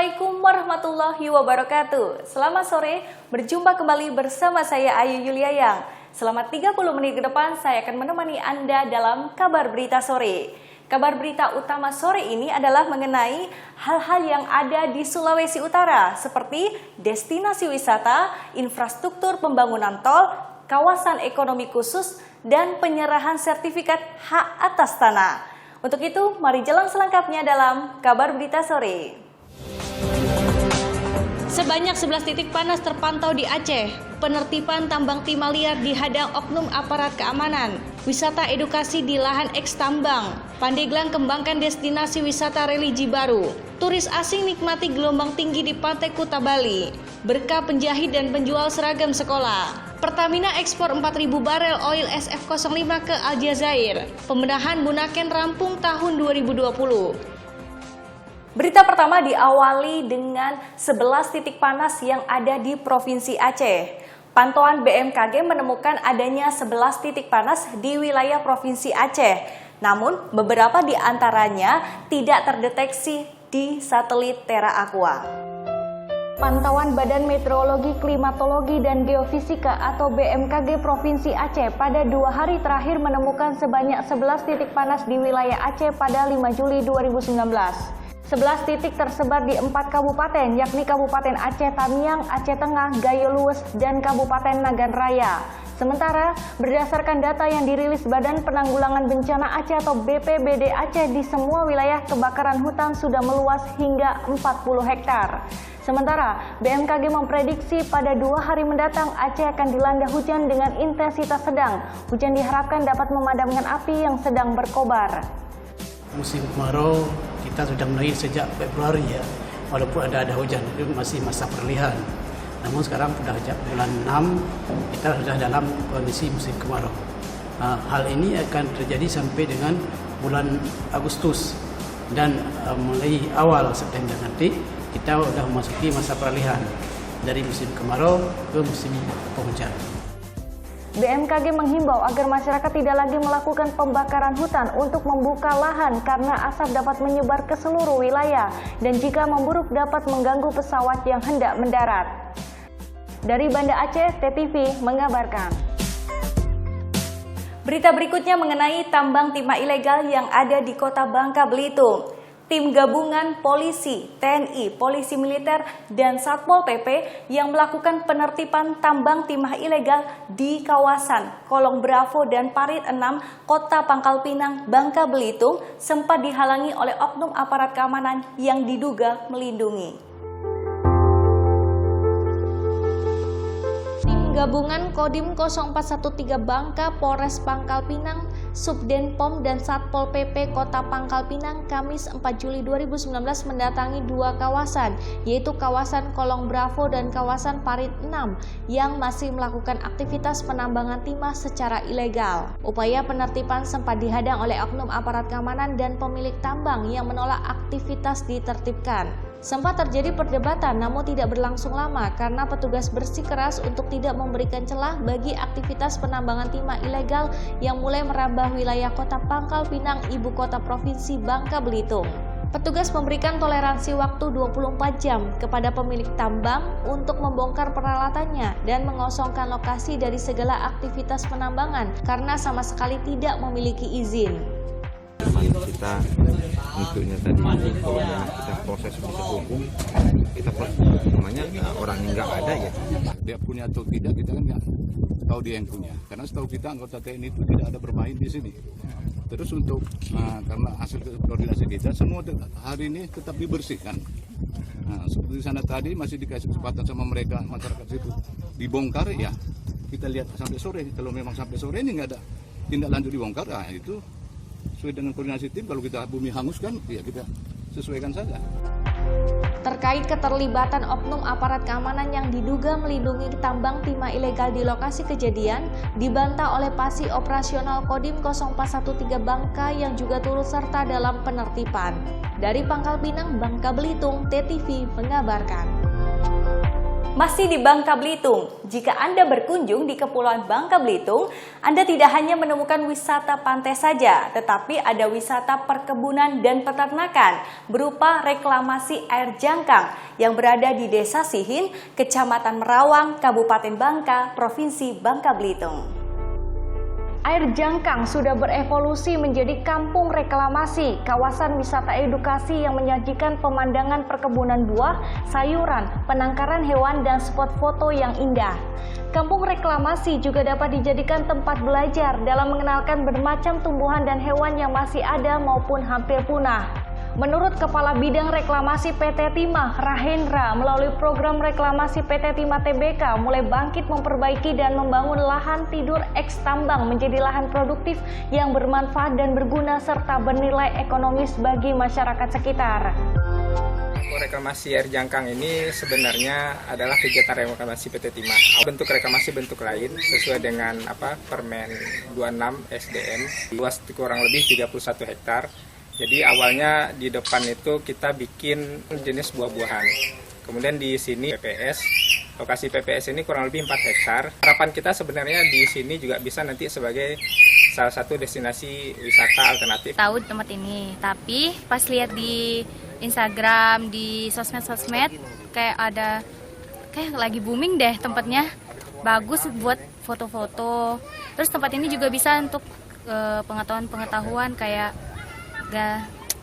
Assalamualaikum warahmatullahi wabarakatuh. Selamat sore, berjumpa kembali bersama saya Ayu Yuliayang. Selama 30 menit ke depan saya akan menemani Anda dalam Kabar Berita Sore. Kabar berita utama sore ini adalah mengenai hal-hal yang ada di Sulawesi Utara seperti destinasi wisata, infrastruktur pembangunan tol, kawasan ekonomi khusus, dan penyerahan sertifikat hak atas tanah. Untuk itu, mari jelang selengkapnya dalam Kabar Berita Sore. Sebanyak 11 titik panas terpantau di Aceh. Penertiban tambang timah liar dihadang oknum aparat keamanan. Wisata edukasi di lahan eks tambang. Pandeglang kembangkan destinasi wisata religi baru. Turis asing nikmati gelombang tinggi di Pantai Kuta Bali. Berkah penjahit dan penjual seragam sekolah. Pertamina ekspor 4.000 barel oil SF05 ke Aljazair. Pembenahan Bunaken rampung tahun 2020. Berita pertama diawali dengan 11 titik panas yang ada di Provinsi Aceh. Pantauan BMKG menemukan adanya 11 titik panas di wilayah Provinsi Aceh. Namun, beberapa di antaranya tidak terdeteksi di satelit Terra Aqua. Pantauan Badan Meteorologi, Klimatologi, dan Geofisika atau BMKG Provinsi Aceh pada 2 hari terakhir menemukan sebanyak 11 titik panas di wilayah Aceh pada 5 Juli 2019. 11 titik tersebar di 4 kabupaten, yakni Kabupaten Aceh Tamiang, Aceh Tengah, Gayo Luwes, dan Kabupaten Nagan Raya. Sementara, berdasarkan data yang dirilis Badan Penanggulangan Bencana Aceh atau BPBD Aceh, di semua wilayah kebakaran hutan sudah meluas hingga 40 hektar. Sementara, BMKG memprediksi pada 2 hari mendatang Aceh akan dilanda hujan dengan intensitas sedang. Hujan diharapkan dapat memadamkan api yang sedang berkobar. Musim kemarau kita sudah mulai sejak Februari ya, walaupun ada hujan itu masih masa peralihan. Namun sekarang sudah sejak bulan 6 kita sudah dalam kondisi musim kemarau. Hal ini akan terjadi sampai dengan bulan Agustus dan mulai awal September nanti kita sudah memasuki masa peralihan dari musim kemarau ke musim penghujan. BMKG menghimbau agar masyarakat tidak lagi melakukan pembakaran hutan untuk membuka lahan karena asap dapat menyebar ke seluruh wilayah dan jika memburuk dapat mengganggu pesawat yang hendak mendarat. Dari Banda Aceh, TTV mengabarkan. Berita berikutnya mengenai tambang timah ilegal yang ada di Kota Bangka Belitung. Tim gabungan polisi, TNI, polisi militer, dan Satpol PP yang melakukan penertiban tambang timah ilegal di kawasan Kolong Bravo dan Parit 6, Kota Pangkal Pinang, Bangka Belitung sempat dihalangi oleh oknum aparat keamanan yang diduga melindungi. Tim gabungan Kodim 0413 Bangka, Polres Pangkal Pinang, Subdenpom dan Satpol PP Kota Pangkal Pinang Kamis 4 Juli 2019 mendatangi 2 kawasan, yaitu kawasan Kolong Bravo dan kawasan Parit 6 yang masih melakukan aktivitas penambangan timah secara ilegal. Upaya penertiban sempat dihadang oleh oknum aparat keamanan dan pemilik tambang yang menolak aktivitas ditertibkan. Sempat terjadi perdebatan namun tidak berlangsung lama karena petugas bersikeras untuk tidak memberikan celah bagi aktivitas penambangan timah ilegal yang mulai merambah wilayah Kota Pangkal Pinang, ibu kota Provinsi Bangka Belitung. Petugas memberikan toleransi waktu 24 jam kepada pemilik tambang untuk membongkar peralatannya dan mengosongkan lokasi dari segala aktivitas penambangan karena sama sekali tidak memiliki izin. Kita untuknya tadi kalau memang kita proses bisa hukum kita namanya orang yang nggak ada ya dia punya atau tidak kita kan nggak tahu dia yang punya karena setahu kita anggota TNI itu tidak ada bermain di sini. Terus untuk karena hasil koordinasi kita semua hari ini tetap dibersihkan. Seperti sana tadi masih dikasih kesempatan sama mereka masyarakat situ dibongkar ya kita lihat sampai sore. Kalau memang sampai sore ini nggak ada tindak lanjut dibongkar itu sesuai dengan koordinasi tim, kalau kita bumi hanguskan, ya kita sesuaikan saja. Terkait keterlibatan oknum aparat keamanan yang diduga melindungi tambang timah ilegal di lokasi kejadian, dibantah oleh Pasi Operasional Kodim 0413 Bangka yang juga turut serta dalam penertiban. Dari Pangkal Pinang, Bangka Belitung, TTV mengabarkan. Masih di Bangka Belitung, jika Anda berkunjung di Kepulauan Bangka Belitung, Anda tidak hanya menemukan wisata pantai saja, tetapi ada wisata perkebunan dan peternakan berupa reklamasi air jangkang yang berada di Desa Sihin, Kecamatan Merawang, Kabupaten Bangka, Provinsi Bangka Belitung. Air Jangkang sudah berevolusi menjadi kampung reklamasi, kawasan wisata edukasi yang menyajikan pemandangan perkebunan buah, sayuran, penangkaran hewan, dan spot foto yang indah. Kampung reklamasi juga dapat dijadikan tempat belajar dalam mengenalkan bermacam tumbuhan dan hewan yang masih ada maupun hampir punah. Menurut Kepala Bidang Reklamasi PT Timah, Rahendra, melalui program reklamasi PT Timah Tbk mulai bangkit memperbaiki dan membangun lahan tidur eks tambang menjadi lahan produktif yang bermanfaat dan berguna serta bernilai ekonomis bagi masyarakat sekitar. Reklamasi air jangkang ini sebenarnya adalah kegiatan reklamasi PT Timah. Bentuk reklamasi bentuk lain sesuai dengan Permen 26 SDM, luas kurang lebih 31 hektar. Jadi awalnya di depan itu kita bikin jenis buah-buahan. Kemudian di sini PPS, lokasi PPS ini kurang lebih 4 hektar. Harapan kita sebenarnya di sini juga bisa nanti sebagai salah satu destinasi wisata alternatif. Tahu tempat ini, tapi pas lihat di Instagram, di sosmed kayak lagi booming deh tempatnya. Bagus buat foto-foto. Terus tempat ini juga bisa untuk pengetahuan kayak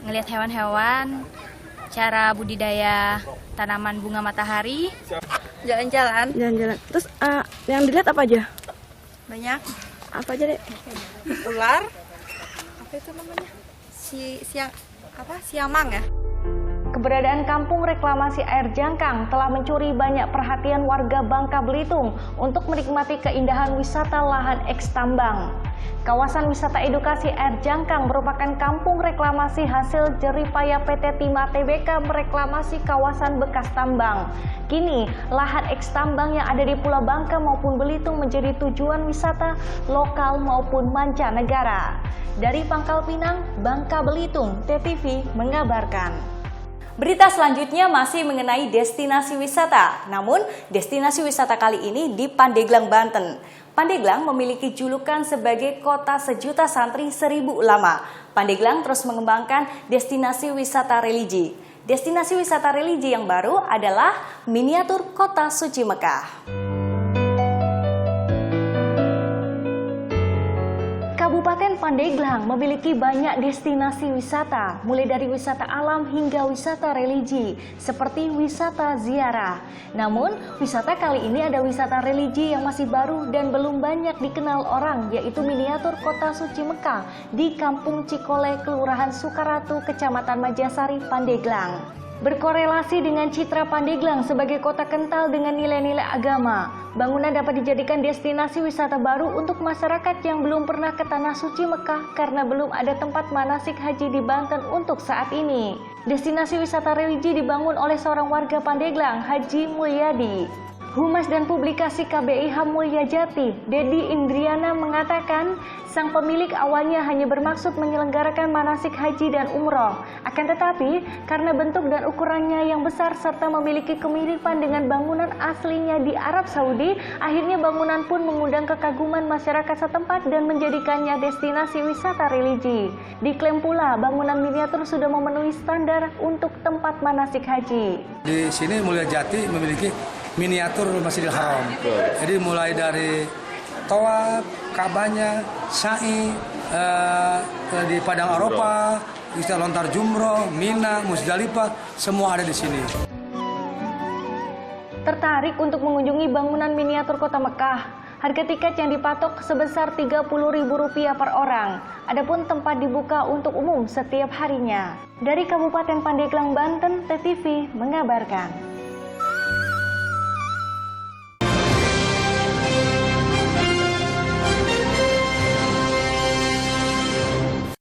ngelihat hewan-hewan, cara budidaya tanaman bunga matahari. Jalan-jalan. Terus yang dilihat apa aja? Banyak. Apa aja, Dek? Ular. Apa itu namanya? Siamang ya? Keberadaan kampung reklamasi air jangkang telah mencuri banyak perhatian warga Bangka Belitung untuk menikmati keindahan wisata lahan eks tambang. Kawasan wisata edukasi air jangkang merupakan kampung reklamasi hasil jeripaya PT Timah Tbk mereklamasi kawasan bekas tambang. Kini, lahan eks tambang yang ada di Pulau Bangka maupun Belitung menjadi tujuan wisata lokal maupun mancanegara. Dari Pangkal Pinang, Bangka Belitung, TTV mengabarkan. Berita selanjutnya masih mengenai destinasi wisata. Namun, destinasi wisata kali ini di Pandeglang, Banten. Pandeglang memiliki julukan sebagai kota sejuta santri 1000 ulama. Pandeglang terus mengembangkan destinasi wisata religi. Destinasi wisata religi yang baru adalah miniatur kota suci Mekah. Kabupaten Pandeglang memiliki banyak destinasi wisata, mulai dari wisata alam hingga wisata religi, seperti wisata ziarah. Namun, wisata kali ini ada wisata religi yang masih baru dan belum banyak dikenal orang, yaitu miniatur kota suci Mekah di Kampung Cikole, Kelurahan Sukaratu, Kecamatan Majasari, Pandeglang. Berkorelasi dengan citra Pandeglang sebagai kota kental dengan nilai-nilai agama, bangunan dapat dijadikan destinasi wisata baru untuk masyarakat yang belum pernah ke Tanah Suci Mekah karena belum ada tempat manasik haji di Banten untuk saat ini. Destinasi wisata religi dibangun oleh seorang warga Pandeglang, Haji Mulyadi. Humas dan Publikasi KBIH Mulyajati, Dedi Indriana mengatakan, sang pemilik awalnya hanya bermaksud menyelenggarakan manasik haji dan umroh. Akan tetapi, karena bentuk dan ukurannya yang besar serta memiliki kemiripan dengan bangunan aslinya di Arab Saudi, akhirnya bangunan pun mengundang kekaguman masyarakat setempat dan menjadikannya destinasi wisata religi. Diklaim pula, bangunan miniatur sudah memenuhi standar untuk tempat manasik haji. Di sini Mulyajati memiliki miniatur Masjidil Haram. Jadi mulai dari Tawaf, Ka'bahnya, Sa'i, di Padang Arafah, istilah lontar Jumroh, Mina, Musdalifah, semua ada di sini. Tertarik untuk mengunjungi bangunan miniatur kota Mekah? Harga tiket yang dipatok sebesar Rp30.000 per orang. Adapun tempat dibuka untuk umum setiap harinya. Dari Kabupaten Pandeglang, Banten, TTV mengabarkan.